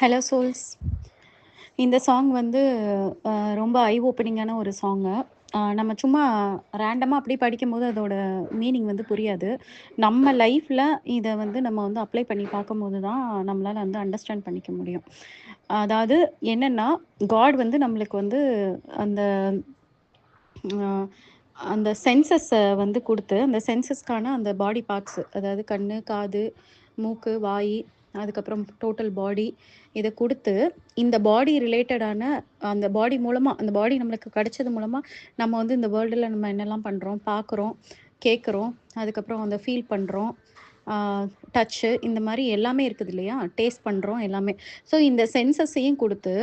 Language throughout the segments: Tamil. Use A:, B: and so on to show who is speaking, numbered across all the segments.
A: Hello souls. இந்த சாங் வந்து ரொம்ப ஐ ஓப்பனிங்கான ஒரு சாங்கு. நம்ம சும்மா ரேண்டமா அப்படியே படிக்கும்போது அதோட மீனிங் வந்து புரியாது. நம்ம லைஃப்ல இத வந்து நம்ம வந்து அப்ளை பண்ணி பார்க்கும்போது தான் நம்மளால வந்து அண்டர்ஸ்டாண்ட் பண்ணிக்க முடியும். அதாவது என்னன்னா, காட் வந்து நம்மளுக்கு வந்து அந்த அ அந்த சென்சஸ வந்து குடுத்து, அந்த சென்சஸ்க்கான அந்த பாடி பார்ட்ஸ், அதாவது கண்ணு, காது, மூக்கு, வாயி, அதுக்கப்புறம் டோட்டல் பாடி இத குடுத்து, இந்த பாடி ரிலேட்டடான அந்த பாடி மூலமா அந்த பாடி நம்மளுக்கு கிடைச்சது மூலமா, நம்ம வந்து இந்த வேர்ல்டுல நம்ம என்னலாம் பண்றோம், பார்க்குறோம், கேட்குறோம், அதுக்கப்புறம் அந்த ஃபீல் பண்றோம். ஆ டச்சு இந்த மாரி எல்லாமே இருக்குது இல்லையா? டேஸ்ட் பண்றோம் எல்லாமே. ஸோ இந்த சென்சஸையும் குடுத்து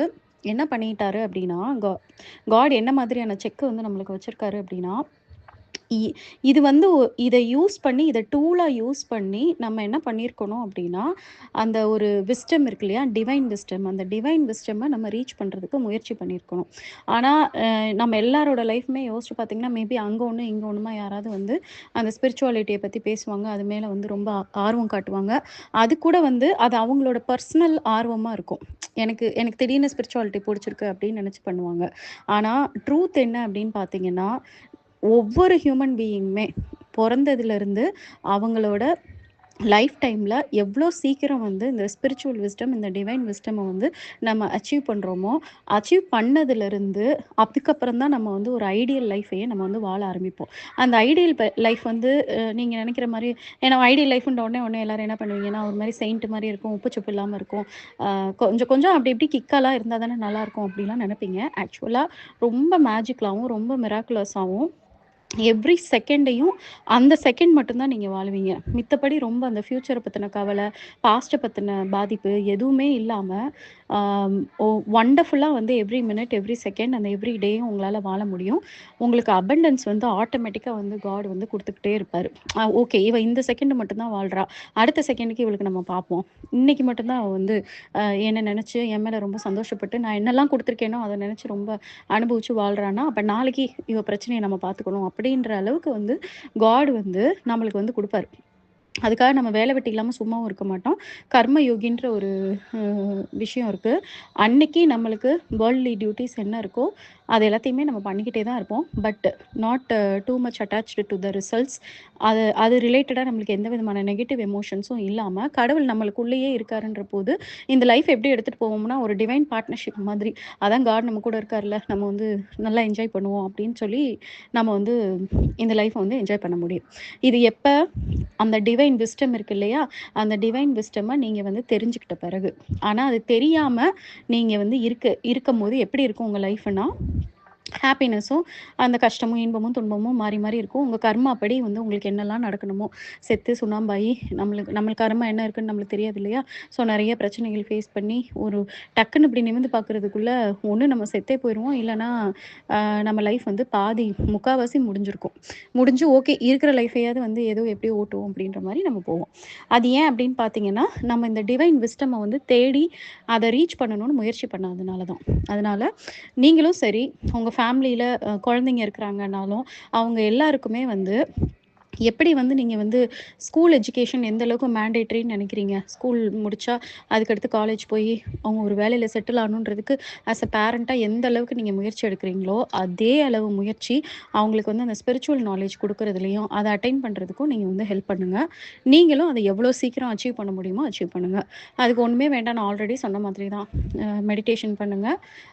A: என்ன பண்ணிட்டாரு அப்டின்னா, காட் என்ன மாதிரியான செக் வந்து நம்மளுக்கு வச்சிருக்காரு அப்டின்னா, இ இது வந்து இத யூஸ் பண்ணி, இத டூலா யூஸ் பண்ணி நம்ம என்ன பண்ணியிருக்கணும் அப்டின்னா, அந்த ஒரு விஸ்டம் இருக்கு இல்லையா? Divine wisdom. அந்த டிவைன் விஸ்டம நம்ம ரீச் பண்றதுக்கு முயற்சி பண்ணியிருக்கணும். ஆனா, நம்ம எல்லாரோட லைஃப்மே யோசிச்சு பார்த்தீங்கன்னா, மேபி அங்க ஒண்ணு, இங்க ஒண்ணுமா யாராவது வந்து அந்த ஸ்பிரிச்சுவாலிட்டிய பத்தி பேசுவாங்க. அது மேல வந்து ரொம்ப ஆர்வம் காட்டுவாங்க. அது கூட வந்து அது அவங்களோட பர்சனல் ஆர்வமா இருக்கும். எனக்கு எனக்கு திடீர்னு ஸ்பிரிச்சுவாலிட்டி புடிச்சிருக்கு அப்டின்னு நெனச்சு பண்ணுவாங்க. ஆனா, ட்ரூத் என்ன அப்டின்னு பார்த்தீங்கன்னா, ஒவ்வொரு ஹியூமன் பீயிங்குமே பொறந்ததுலருந்து அவங்களோட லைஃப் டைம்ல எவ்ளோ சீக்கிரம் வந்து இந்த ஸ்பிரிச்சுவல் விஸ்டம், இந்த டிவைன் விஸ்டம வந்து நம்ம அச்சீவ் பண்றோமோ, அச்சீவ் பண்ணதுலருந்து அதுக்கப்புறம் தான் நம்ம வந்து ஒரு ஐடியல் லைஃபையே நம்ம வந்து வாழ ஆரம்பிப்போம். அந்த ஐடியல் லைஃப் வந்து நீங்க நெனைக்கிற மாரி ஏன்னா ஐடியல் லைஃப்ன்ற உடனே எல்லாரும் என்ன பண்ணுவீங்கன்னா, ஒரு மாரி செயிண்ட் மாரி இருக்கும். உப்பு சப்பு இல்லாம இருக்கும். கொஞ்சம் கொஞ்சம் அப்படி இப்படி கிக்காலாம் இருந்தா தானே நல்லாயிருக்கும் அப்படிலாம் நெனைப்பீங்க. ஆக்சுவலா ரொம்ப மேஜிக்கலாவும், ரொம்ப மிராக்குலஸாவும் எவ்ரி செகண்டையும் அந்த செகண்ட் மட்டும் தான் நீங்க வாழுவீங்க. மித்தபடி ரொம்ப அந்த ஃப்யூச்சர பத்தின கவல, பாஸ்ட்ட பத்தின பாதிப்பு எதுவுமே இல்லாம, ஆம் ஒ வண்டர்ஃபுல்லா வந்து எவ்ரி மினிட், எவ்ரி செகண்ட் அந்த எவ்ரி டேயும் உங்களால வாழ முடியும். உங்களுக்கு அபண்டன்ஸ் வந்து ஆட்டோமேட்டிக்கா வந்து காட் வந்து குடுத்துக்கிட்டே இருப்பாரு. ஓகே இவ இந்த செகண்ட் மட்டும் தான் வாழ்றா. அடுத்த செகண்டுக்கு இவளுக்கு நம்ம பார்ப்போம். இன்னைக்கு மட்டும் தான் அவ வந்து என்ன நெனச்சு என் மேல ரொம்ப சந்தோஷப்பட்டு, நான் என்னலாம் குடுத்துருக்கேனோ அத நெனச்சு ரொம்ப அனுபவிச்சு வாழ்றான்னா, அப்ப நாளைக்கு இவ பிரச்சனைய நம்ம பார்த்துக்கணும் அப்படின்ற அளவுக்கு வந்து காட் வந்து நம்மளுக்கு வந்து குடுப்பாரு. அதுக்காக நம்ம வேலை வெட்டி இல்லாம சும்மாவும் இருக்க மாட்டோம். கர்ம யோகின்ற ஒரு அ விஷயம் இருக்கு. அன்னைக்கு நம்மளுக்கு வேர்ல்ட்லி டியூட்டீஸ் என்ன இருக்கோ, அது எல்லாத்தையுமே நம்ம பண்ணிக்கிட்டே தான் இருப்போம். But not too much attached to the results. அது அது ரிலேட்டடா நம்மளுக்கு எந்த விதமான நெகட்டிவ் எமோஷன்ஸும் இல்லாம, கடவுள் நம்மளுக்குள்ளேயே இருக்காருன்ற போது, இந்த லைஃப் எப்படி எடுத்துட்டு போவோம்னா, ஒரு டிவைன் பார்ட்னர்ஷிப் மாதிரி. அதான் காட் நம்ம கூட இருக்கார்ல, நம்ம வந்து நல்லா என்ஜாய் பண்ணுவோம் அப்படின்னு சொல்லி, நம்ம வந்து இந்த லைஃப்ப வந்து என்ஜாய் பண்ண முடியும். இது எப்ப? அந்த டிவைன் விஸ்டம் இருக்கு இல்லையா? அந்த டிவைன் விஸ்டம நீங்க வந்து தெரிஞ்சுக்கிட்ட பிறகு. ஆனா அது தெரியாம நீங்க வந்து இருக்கும்போது எப்படி இருக்கும் உங்க லைஃப்னா, ஹாப்பினஸும், அந்த கஷ்டமும், இன்பமும், துன்பமும் மாறி மாறி இருக்கும். உங்க கர்மாப்படி வந்து உங்களுக்கு என்னலாம் நடக்கணுமோ, செத்து சுண்ணாம்பாயி நம்மளுக்கு கர்மா என்ன இருக்குன்னு நம்மளுக்கு தெரியாது இல்லையா? ஸோ நெறைய பிரச்சனைகள் ஃபேஸ் பண்ணி ஒரு டக்குன்னு இப்படி நிமிர்ந்து பார்க்குறதுக்குள்ள, ஒண்ணு நம்ம செத்தே போயிருவோம். இல்லன்னா, நம்ம லைஃப் வந்து பாதி முக்காவாசி முடிஞ்சிருக்கும். முடிஞ்சு ஓகே இருக்கிற லைஃபையாவது வந்து ஏதோ எப்படியோ ஓட்டுவோம் அப்படின்ற மாரி நம்ம போவோம். அது ஏன் அப்படின்னு பார்த்தீங்கன்னா, நம்ம இந்த டிவைன் விஸ்டம வந்து தேடி அத ரீச் பண்ணணும்னு முயற்சி பண்ணாதனால தான். அதனால நீங்களும் சரி, உங்க ஃபேமிலியில குழந்தைங்க இருக்கிறாங்கன்னாலும், அவங்க எல்லாருக்குமே வந்து எப்படி வந்து நீங்க வந்து ஸ்கூல் எஜுகேஷன் எந்த அளவுக்கு மேண்டேட்டரின்னு நினைக்கிறீங்க? ஸ்கூல் முடிச்சா, அதுக்கடுத்து காலேஜ் போயி, அவங்க ஒரு வேலையில செட்டில் ஆகணுன்றதுக்கு ஆஸ் அ பேரண்ட்டா எந்த அளவுக்கு நீங்க முயற்சி எடுக்கிறீங்களோ, அதே அளவு முயற்சி அவங்களுக்கு வந்து அந்த ஸ்பிரிச்சுவல் நாலேட்ஜ் குடுக்குறதுலயும், அத அட்டைன் பண்றதுக்கும் நீங்க வந்து ஹெல்ப் பண்ணுங்க. நீங்களும் அத எவ்வளோ சீக்கிரம் அச்சீவ் பண்ண முடியுமோ அச்சீவ் பண்ணுங்க. அதுக்கு ஒண்ணுமே வேண்டாம். நான் ஆல்ரெடி சொன்ன மாதிரி தான். மெடிடேஷன் பண்ணுங்க.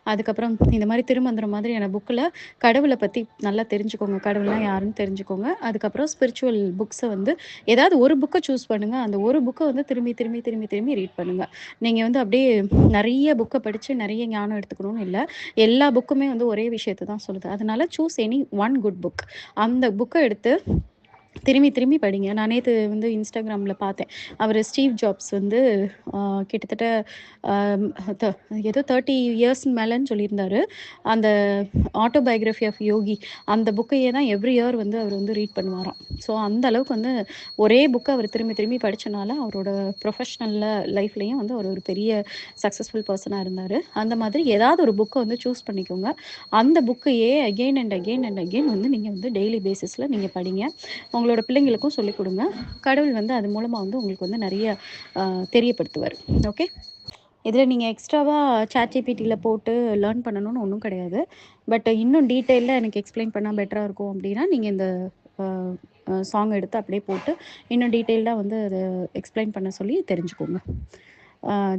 A: அதுக்கப்புறம் இந்த மாரி திருமந்திரம் மாதிரியான புக்ல கடவுள பத்தி நல்லா தெரிஞ்சுக்கோங்க. கடவுள்னா யாருன்னு தெரிஞ்சுக்கோங்க. அதுக்கப்புறம் ஸ்பிரிச்சுவல் புக்ஸ வந்து ஏதாவது ஒரு புக்க சூஸ் பண்ணுங்க. அந்த ஒரு புக்க வந்து திரும்பி, திரும்பி, திரும்பி, திரும்பி ரீட் பண்ணுங்க. நீங்க வந்து அப்படியே நெறைய புக்க படிச்சு நெறைய ஞானம் எடுத்துக்கணும்னு இல்ல. எல்லா புக்குமே வந்து ஒரே விஷயத்த தான் சொல்லுது. அதனால choose any one good book. அந்த புக்க எடுத்து திரும்பி திரும்பி படிங்க. நான் நேத்து வந்து Instagramல பார்த்தேன். அவரு ஸ்டீவ் ஜாப்ஸ் வந்து அ கிட்டத்தட்ட அம் த ஏதோ 30 இயர்ஸ் மேலன்னு சொல்லியிருந்தாரு. அந்த ஆட்டோபயோகிராஃபி ஆஃப் யோகி அந்த புக்கையே தான் எவ்ரி இயர் வந்து அவர் வந்து ரீட் பண்ணுவாராம். ஸோ அந்த அளவுக்கு வந்து ஒரே புக்க அவர் திரும்பி திரும்பி படிச்சனால அவரோட ப்ரொஃபஷனல்ல லைஃப்லயும் வந்து அவர் ஒரு பெரிய சக்சஸ்ஃபுல் பெர்சனா இருந்தாரு. அந்த மாதிரி ஏதாவது ஒரு புக்க வந்து சூஸ் பண்ணிக்கோங்க. அந்த புக்கையே again and again and again வந்து நீங்க வந்து டெய்லி பேசிஸ்ல நீங்க படிங்க. உங்களோட பிள்ளைங்களுக்கும் சொல்லிக் கொடுங்க. கடவுள் வந்து அது மூலமா வந்து உங்களுக்கு வந்து நெறைய தெரியப்படுத்துவாரு. ஓகே. இதில நீங்க எக்ஸ்ட்ராவா ChatGPTல போட்டு லேர்ன் பண்ணணும்னு ஒண்ணும் கிடையாது. பட் இன்னும் டீட்டெயில்டா எனக்கு எக்ஸ்ப்ளைன் பண்ணா பெட்டரா இருக்கும் அப்டின்னா, நீங்க இந்த அ சாங் எடுத்து அப்படியே போட்டு, இன்னும் டீட்டெயில்டா வந்து அத எக்ஸ்ப்ளைன் பண்ண சொல்லி தெரிஞ்சுக்கோங்க.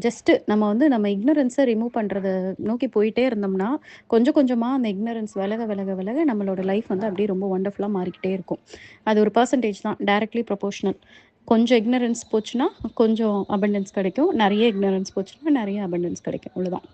A: ஜஸ்ட்டு நம்ம வந்து நம்ம இக்னரன்ஸ ரிமூவ் பண்றத நோக்கி போயிட்டே இருந்தோம்னா, கொஞ்சம் கொஞ்சமா அந்த இக்னரன்ஸ் விலக, விலக, விலக நம்மளோட லைஃப் வந்து அப்படியே ரொம்ப வண்டர்ஃபுல்லா மாறிக்கிட்டே இருக்கும். அது ஒரு பெர்சன்டேஜ் தான். Directly proportional. கொஞ்சம் இக்னரன்ஸ் போச்சுன்னா, கொஞ்சம் அபண்டன்ஸ் கிடைக்கும். நெறைய இக்னரன்ஸ் போச்சுன்னா, நெறைய அபண்டன்ஸ் கிடைக்கும். அவ்வளோதான்.